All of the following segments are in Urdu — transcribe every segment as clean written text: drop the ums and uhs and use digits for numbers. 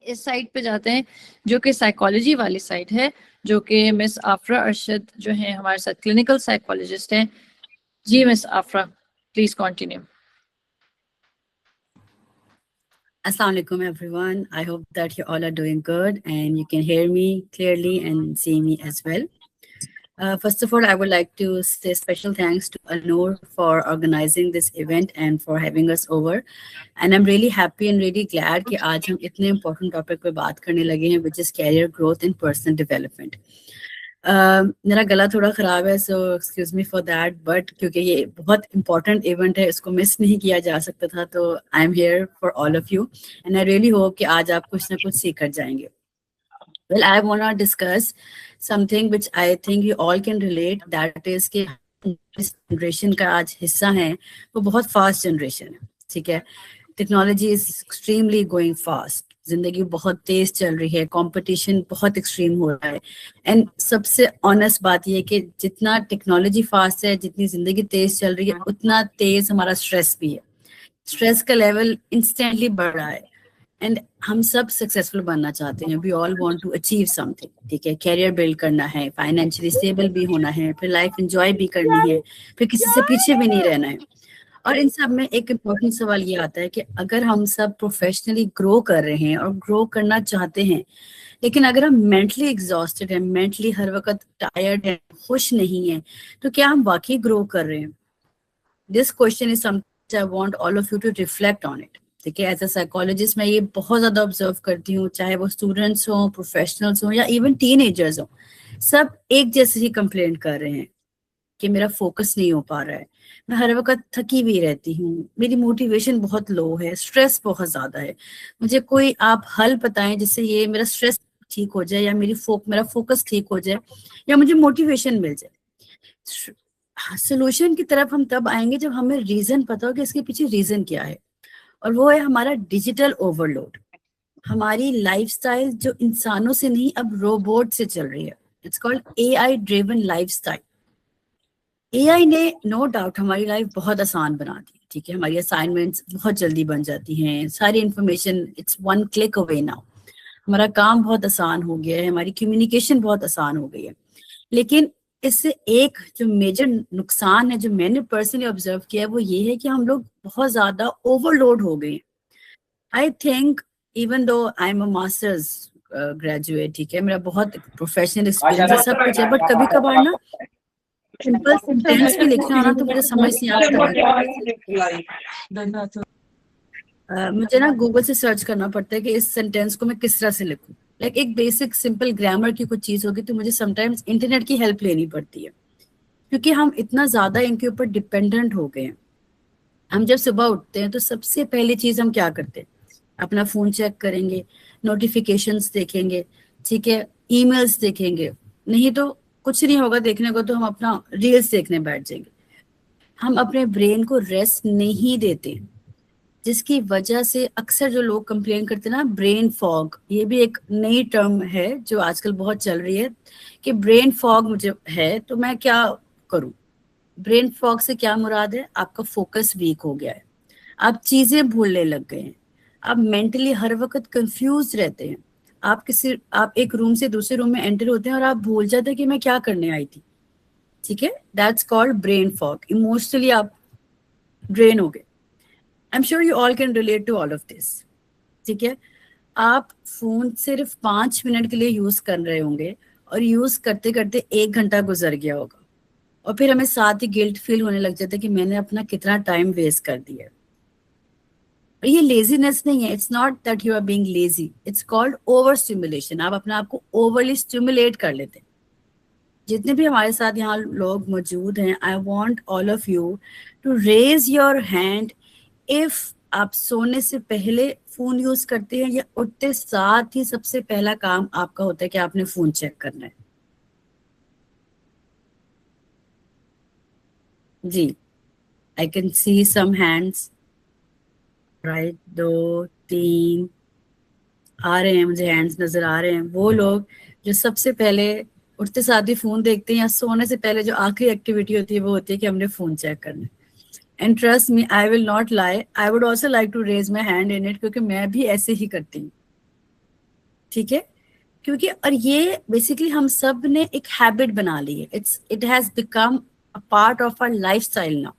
اس سائٹ پہ جاتے ہیں جو کہ سائیکالوجی والی سائٹ ہے, جو کہ مس آفرا ارشد جو ہیں ہمارے ساتھ کلینکل سائیکالوجسٹ ہیں. جی miss Afra, please continue. Assalamu alaikum everyone. I hope that you all are doing good and you can hear me clearly and see me as well. First of all, I would like to say special thanks to Anur for organizing this event and for having us over. And I'm really happy and really glad کہ آج ہم اتنے important topic پہ بات کرنے لگے ہیں, which is career growth and personal development. میرا گلا تھوڑا خراب ہے, so excuse me for that, but کیونکہ یہ بہت امپورٹنٹ ایونٹ ہے, اس کو مس نہیں کیا جا سکتا تھا, تو I am here for all of you and I really hope کہ آج آپ کچھ نہ کچھ سیکھ کر جائیں گے. Well I want to discuss something which I think you all can relate, that is کہ جس جنریشن کا آج حصہ ہیں وہ بہت فاسٹ جنریشن ہے. ٹھیک ہے, technology is extremely going fast, زندگی بہت تیز چل رہی ہے, کمپٹیشن بہت ایکسٹریم ہو رہا ہے. اینڈ سب سے آنیسٹ بات یہ ہے کہ جتنا ٹیکنالوجی فاسٹ ہے, جتنی زندگی تیز چل رہی ہے, اتنا تیز ہمارا اسٹریس بھی ہے. اسٹریس کا لیول انسٹینٹلی بڑھ رہا ہے. اینڈ ہم سب سکسیزفل بننا چاہتے ہیں, we all want to achieve something. ٹھیک ہے, کیریئر بلڈ کرنا ہے, فائنینشلی اسٹیبل بھی ہونا ہے, پھر لائف انجوائے بھی کرنی ہے, پھر کسی سے پیچھے بھی نہیں رہنا ہے. اور ان سب میں ایک امپورٹنٹ سوال یہ آتا ہے کہ اگر ہم سب پروفیشنلی گرو کر رہے ہیں اور گرو کرنا چاہتے ہیں, لیکن اگر ہم مینٹلی ایگزاسٹڈ ہیں, مینٹلی ہر وقت ٹائرڈ ہیں, خوش نہیں ہیں, تو کیا ہم واقعی گرو کر رہے ہیں؟ This question is something I want all of you to reflect on it. ٹھیک ہے, ایز اے سائیکالوجسٹ میں یہ بہت زیادہ آبزرو کرتی ہوں, چاہے وہ اسٹوڈنٹس ہوں, پروفیشنلس ہوں, یا ایون ٹین ایجرز ہوں, سب ایک جیسے ہی کمپلینٹ کر رہے ہیں کہ میرا فوکس نہیں ہو پا رہا ہے, میں ہر وقت تھکی ہوئی رہتی ہوں, میری موٹیویشن بہت لو ہے, اسٹریس بہت زیادہ ہے. مجھے کوئی آپ حل بتائیں جس سے یہ میرا اسٹریس ٹھیک ہو جائے, یا میرا فوکس ٹھیک ہو جائے, یا مجھے موٹیویشن مل جائے. سولوشن کی طرف ہم تب آئیں گے جب ہمیں ریزن پتا ہو کہ اس کے پیچھے ریزن کیا ہے, اور وہ ہے ہمارا ڈیجیٹل اوور لوڈ. ہماری لائف سٹائل جو انسانوں سے نہیں اب روبوٹ سے چل رہی ہے. It's called A I driven lifestyle. A I نے نو ڈاؤٹ ہماری لائف بہت آسان بنا دی. ٹھیک ہے, ہماری اسائنمنٹس بہت جلدی بن جاتی ہیں, ساری information it's one click away now. ہمارا کام بہت آسان ہو گیا ہے, ہماری کمیونیکیشن بہت آسان ہو گئی ہے. لیکن اس سے ایک جو میجر نقصان ہے جو میں نے پرسنلی آبزرو کیا ہے, وہ یہ ہے کہ ہم لوگ بہت زیادہ اوور لوڈ ہو گئے. I think even though I am a masters graduate, ٹھیک ہے, میرا بہت پروفیشنل ایکسپیرینس ہے, سب کچھ ہے, بٹ کبھی کبھار نا سمپل سینٹینس بھی لکھنا ہونا تو مجھے سمجھ نہیں آتا. مجھے نا گوگل سے سرچ کرنا پڑتا ہے کہ اس سینٹینس کو میں کس طرح سے لکھوں. لائک ایک بیسک سمپل گرامر کی کچھ چیز ہوگی تو مجھے سم ٹائمز انٹرنیٹ کی ہیلپ لینی پڑتی ہے, کیونکہ ہم اتنا زیادہ ان کے اوپر ڈپینڈنٹ ہو گئے ہیں. ہم جب صبح اٹھتے ہیں تو سب سے پہلی چیز ہم کیا کرتے ہیں, اپنا فون چیک کریں گے, نوٹیفیکیشنز دیکھیں گے, ٹھیک ہے, ای میلز دیکھیں گے, نہیں تو کچھ نہیں ہوگا دیکھنے کو تو ہم اپنا ریلز دیکھنے بیٹھ جائیں گے. ہم اپنے برین کو ریسٹ نہیں دیتے, جس کی وجہ سے اکثر جو لوگ کمپلین کرتے ہیں نا, برین فاگ, یہ بھی ایک نئی ٹرم ہے جو آج کل بہت چل رہی ہے کہ برین فاگ مجھے ہے تو میں کیا کروں. برین فاگ سے کیا مراد ہے, آپ کا فوکس ویک ہو گیا ہے, آپ چیزیں بھولنے لگ گئے ہیں, آپ مینٹلی ہر وقت کنفیوز رہتے ہیں. آپ ایک روم سے دوسرے روم میں انٹر ہوتے ہیں اور آپ بھول جاتے ہیں کہ میں کیا کرنے آئی تھی. ٹھیک ہے, that's called brain fog. Emotionally آپ ڈرین ہو گئے. I'm sure you all can relate to all of this. ٹھیک ہے, آپ فون صرف 5 منٹ کے لیے یوز کر رہے ہوں گے اور یوز کرتے کرتے 1 گھنٹہ گزر گیا ہوگا, اور پھر ہمیں ساتھ ہی گلٹ فیل ہونے لگ جاتا ہے کہ میں نے اپنا کتنا ٹائم ویسٹ کر دیا. اور یہ لیزینس نہیں ہے, it's not that you are being lazy, it's called overstimulation. آپ اپنے آپ کو اوورلی اسٹیمولیٹ کر لیتے ہیں. جتنے بھی ہمارے ساتھ یہاں لوگ موجود ہیں, I want all of you to raise your hand if آپ سونے سے پہلے فون یوز کرتے ہیں, یا اٹھتے ساتھ ہی سب سے پہلا کام آپ کا ہوتا ہے کہ آپ نے فون چیک کرنا ہے. جی, I can see some hands, right, 2 3 آ رہے ہیں, مجھے ہینڈس نظر آ رہے ہیں. وہ لوگ جو سب سے پہلے اٹھتے ساتھ ہی فون دیکھتے ہیں, یا سونے سے پہلے جو آخری ایکٹیویٹی ہوتی ہے وہ ہوتی ہے کہ ہم نے فون چیک کرنا ہے. And trust me, I will not lie. I would also like to raise my hand in it, کیونکہ میں بھی ایسے ہی کرتی ہوں. ٹھیک ہے, کیونکہ اور یہ بیسکلی ہم سب نے ایک ہیبٹ بنا لی ہے, it has become a part of our lifestyle now.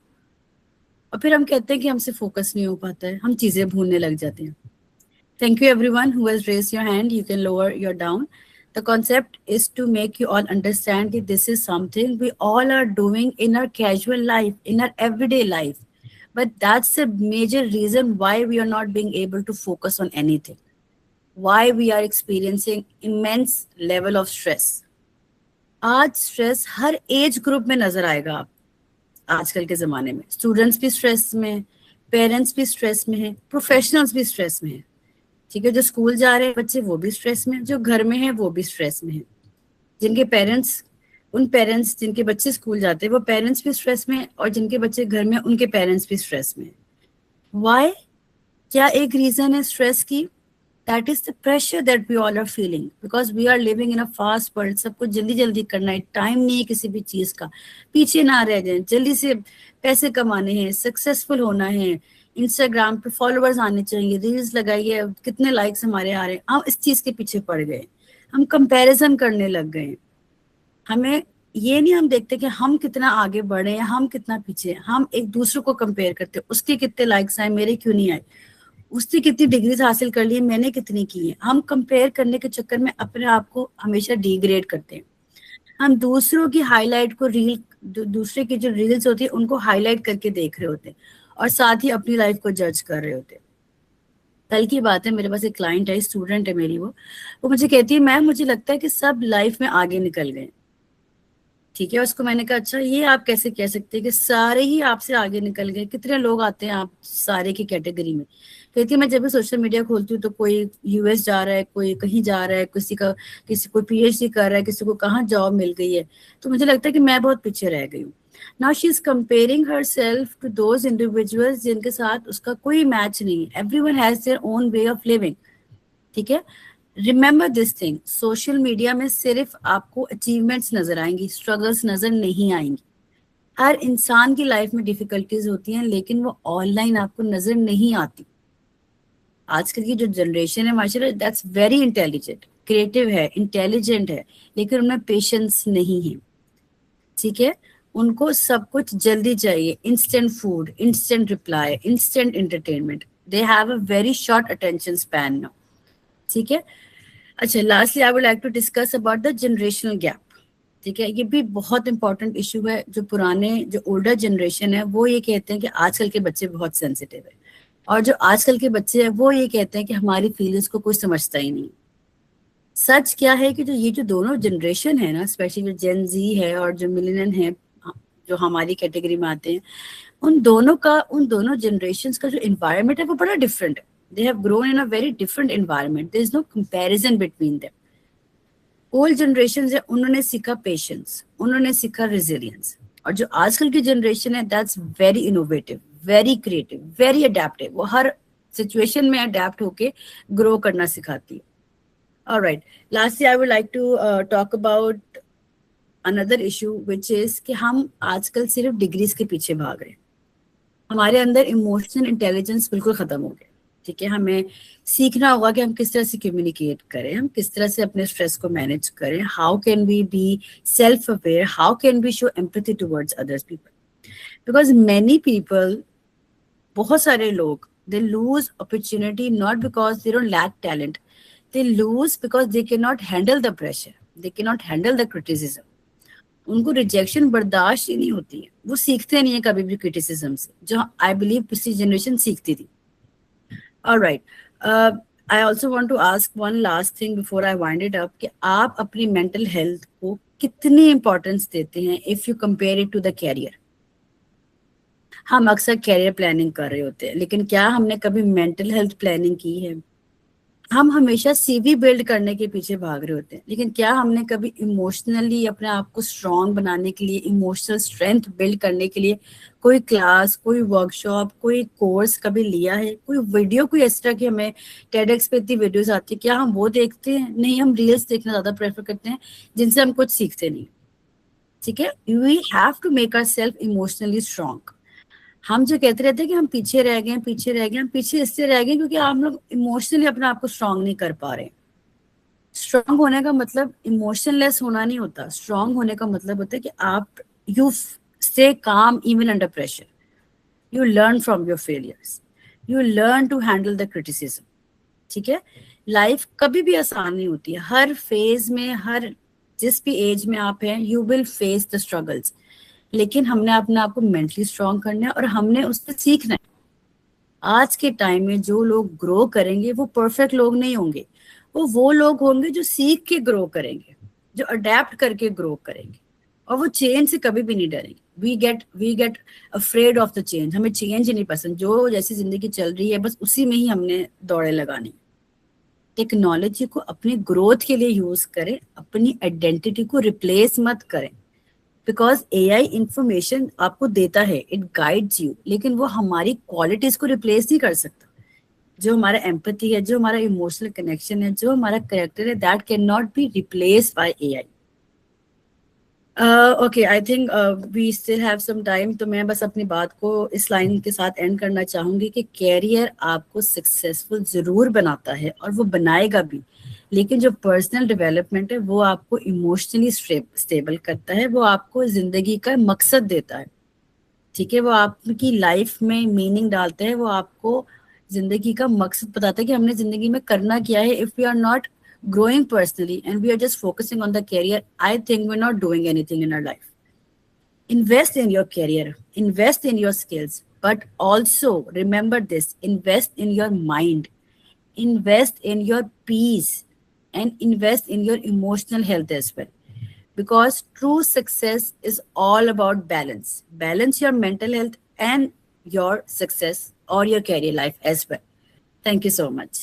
اور پھر ہم کہتے ہیں کہ ہم سے فوکس نہیں ہو پاتا ہے, ہم چیزیں بھولنے لگ جاتے ہیں. Thank you everyone who has raised your hand. You can lower your down. The concept is to make you all understand that this is something we all are doing in our casual life, in our everyday life. But that's a major reason why we are not being able to focus on anything. Why we are experiencing immense level of stress. آج اسٹریس ہر ایج گروپ میں نظر آئے گا. آپ آج کل کے زمانے میں اسٹوڈنٹس بھی اسٹریس میں ہیں, پیرنٹس بھی اسٹریس میں ہیں, پروفیشنلس بھی اسٹریس میں ہیں. ٹھیک ہے, جو اسکول جا رہے ہیں بچے وہ بھی اسٹریس میں ہیں, جو گھر میں ہیں وہ بھی اسٹریس میں ہیں. جن کے پیرنٹس جن کے بچے اسکول جاتے ہیں وہ پیرنٹس بھی اسٹریس میں ہیں, اور جن کے بچے گھر میں ان کے پیرنٹس بھی اسٹریس میں ہیں. وائی؟ کیا ایک ریزن ہے اسٹریس کی؟ That is the pressure that we all are feeling, because we are living in a fast world. سب کچھ جلدی جلدی کرنا ہے, ٹائم نہیں ہے کسی بھی چیز کا. پیچھے نہ رہ جائیں, جلدی سے پیسے کمانے ہیں, سکسیسفل ہونا ہے, انسٹاگرام پہ فالوورز آنے چاہیے, ریلز لگائیے, کتنے لائکس ہمارے آ رہے ہیں. ہم اس چیز کے پیچھے پڑ گئے, ہم کمپیریزن کرنے لگ گئے. ہمیں یہ نہیں ہم دیکھتے کہ ہم کتنا آگے بڑھے ہیں, ہم کتنا پیچھے. ہم ایک دوسرے کو کمپیئر کرتے, اس کے کتنے لائکس آئے, میرے کیوں نہیں آئے, اس نے کتنی ڈگریز حاصل کر لی, میں نے کتنی کی ہیں. ہم کمپیئر کرنے کے چکر میں اپنے آپ کو ہمیشہ ڈی گریڈ کرتے ہیں. ہم دوسروں کی ہائی لائٹ کو دوسرے کی جو ریلز ہوتی ہیں ان کو ہائی لائٹ کر کے دیکھ رہے ہوتے ہیں, اور ساتھ ہی اپنی لائف کو جج کر رہے ہوتے ہیں. کل کی بات ہے, میرے پاس ایک کلائنٹ ہے, اسٹوڈنٹ ہے میری, وہ مجھے کہتی ہے میم مجھے لگتا ہے کہ سب لائف میں آگے نکل گئے. ٹھیک ہے, اس کو میں نے کہا اچھا یہ آپ کیسے کہہ سکتے ہیں کہ سارے ہی آپ سے آگے نکل گئے؟ کتنے لوگ آتے ہیں آپ سارے کی کیٹیگری میں؟ کہتی ہے میں جب بھی سوشل میڈیا کھولتی ہوں تو کوئی یو ایس جا رہا ہے, کوئی کہیں جا رہا ہے, کسی کو پی ایچ ڈی کر رہا ہے, کسی کو کہاں جاب مل گئی ہے, تو مجھے لگتا ہے کہ میں بہت پیچھے رہ گئی ہوں. Now she is comparing herself to those individuals جن کے ساتھ اس کا کوئی میچ نہیں ہے. Everyone has their own way of living. ٹھیک ہے, remember this thing, social media میں صرف آپ کو اچیومنٹس نظر آئیں گی, اسٹرگلس نظر نہیں آئیں گی. ہر انسان کی لائف میں ڈیفیکلٹیز ہوتی ہیں, لیکن وہ آن لائن آپ کو نظر نہیں آتی. آج کل کی جو جنریشن ہے ماشاء اللہ, دیٹس ویری انٹیلیجنٹ, کریٹو ہے, انٹیلیجنٹ ہے, لیکن ان میں پیشنس نہیں ہے. ٹھیک ہے, ان کو سب کچھ جلدی چاہیے, instant food, instant reply, instant entertainment. They have a very short attention span now. ٹھیک ہے, اچھا lastly I would like to discuss about the generational gap. ٹھیک ہے, یہ بھی بہت امپورٹنٹ ایشو ہے. جو پرانے جو اولڈر جنریشن ہے وہ یہ کہتے ہیں کہ آج کل کے بچے بہت سینسیٹیو ہے, اور جو آج کل کے بچے ہیں وہ یہ کہتے ہیں کہ ہماری فیلنگس کو کوئی سمجھتا ہی نہیں. سچ کیا ہے کہ یہ جو دونوں جنریشن ہے نا, اسپیشلی جو جین زی ہے اور جو ملینین ہے جو ہماری کیٹیگری میں آتے ہیں, ان دونوں جنریشنز کا جو انوائرمنٹ ہے وہ بڑا ڈفرینٹ ہے. They have grown in a very different environment. There is no comparison between them. Old generation ہے, انہوں نے سیکھا پیشنس, انہوں نے سیکھا ریزیلینس. اور جو آج کل کی جنریشن ہے that's very innovative, very creative, very adaptive. وہ ہر سچویشن میں اڈیپٹ ہو کے گرو کرنا سکھاتی ہے. Alright, lastly I would like to talk about another issue which is کہ ہم آج کل صرف ڈگریز کے پیچھے بھاگ رہے ہیں. ہمارے اندر ایموشنل انٹیلیجنس بالکل ختم ہو گیا. ٹھیک ہے, ہمیں سیکھنا ہوگا کہ ہم کس طرح سے کمیونیکیٹ کریں, ہم کس طرح سے اپنے اسٹریس کو مینیج کریں. How can we be self aware, how can we show empathy towards others people, because many people, بہت سارے لوگ, they lose opportunity not because they don't like talent, they lose because they can not handle the pressure, they can not handle the criticism. ان کو ریجیکشن برداشت ہی نہیں ہوتی ہے, وہ سیکھتے نہیں ہیں کبھی بھی کرٹیسزم سے, جو آئی بلیو پچھلی جنریشن سیکھتی تھی. Alright. I also want to ask one last thing before I wind it up کہ آپ اپنی mental health کو کتنی importance دیتے ہیں if you compare it to the career. ہم اکثر کیریئر پلاننگ کر رہے ہوتے ہیں, لیکن کیا ہم نے کبھی mental health planning کی ہے؟ ہم ہمیشہ سی وی بلڈ کرنے کے پیچھے بھاگ رہے ہوتے ہیں, لیکن کیا ہم نے کبھی ایموشنلی اپنے آپ کو اسٹرانگ بنانے کے لیے, ایموشنل اسٹرینتھ بلڈ کرنے کے لیے کوئی کلاس, کوئی ورک شاپ, کوئی کورس کبھی لیا ہے؟ کوئی ویڈیو, کوئی اس طرح کی ہمیں ٹیڈ ایکس پہ اتنی ویڈیوز آتی ہے, کیا ہم وہ دیکھتے ہیں؟ نہیں, ہم ریلس دیکھنا زیادہ پریفر کرتے ہیں جن سے ہم کچھ سیکھتے نہیں. ٹھیک ہے, we have to make our self emotionally strong. ہم جو کہتے رہتے ہیں کہ ہم پیچھے رہ گئے, ہم پیچھے اس سے رہ گئے کیونکہ ہم لوگ ایموشنلی اپنے آپ کو اسٹرانگ نہیں کر پا رہے. اسٹرانگ ہونے کا مطلب ایموشن لیس ہونا نہیں ہوتا. اسٹرانگ ہونے کا مطلب ہوتا ہے کہ آپ you stay calm even under pressure. You learn from your failures. You learn to handle the criticism. ٹھیک ہے. لائف کبھی بھی آسان نہیں ہوتی ہے. ہر فیز میں, ہر جس بھی ایج میں آپ ہیں, you will face the struggles. لیکن ہم نے اپنے آپ کو مینٹلی اسٹرانگ کرنا ہے اور ہم نے اس سے سیکھنا ہے. آج کے ٹائم میں جو لوگ گرو کریں گے وہ پرفیکٹ لوگ نہیں ہوں گے. وہ لوگ ہوں گے جو سیکھ کے گرو کریں گے, جو اڈیپٹ کر کے گرو کریں گے, اور وہ چینج سے کبھی بھی نہیں ڈریں گے. We get afraid of the change. ہمیں چینج ہی نہیں پسند. جو جیسی زندگی چل رہی ہے بس اسی میں ہی ہم نے دوڑے لگانی. ٹیکنالوجی کو اپنی گروتھ کے لیے یوز کریں, اپنی آئیڈینٹی کو ریپلیس مت کریں. بیکاز اے آئی انفارمیشن آپ کو دیتا ہے, اٹ گائیڈز یو, لیکن وہ ہماری کوالٹیز کو ریپلیس نہیں کر سکتا. جو ہمارا ایمپتھی ہے, جو ہمارا ایموشنل کنیکشن ہے, جو ہمارا کریکٹر ہے, that can not be replace by A I. Okay, I think we still have some time. تو میں بس اپنی بات کو اس لائن کے ساتھ اینڈ کرنا چاہوں گی کہ کیریئر آپ کو سکسیزفل ضرور بناتا ہے اور وہ بنائے گا بھی, لیکن جو پرسنل ڈیولپمنٹ ہے وہ آپ کو ایموشنلی اسٹیبل کرتا ہے, وہ آپ کو زندگی کا مقصد دیتا ہے. ٹھیک ہے. وہ آپ کی لائف میں میننگ ڈالتا ہے, وہ آپ کو زندگی کا مقصد بتاتا ہے کہ ہم نے زندگی میں کرنا کیا ہے. If we are not growing personally and we are just focusing on the career, I think we're not doing anything in our life. Invest in your career, invest in your skills, but also remember this, invest in your mind, invest in your peace, and invest in your emotional health as well. Because true success is all about balance. Balance your mental health and your success or your career life as well. Thank you so much.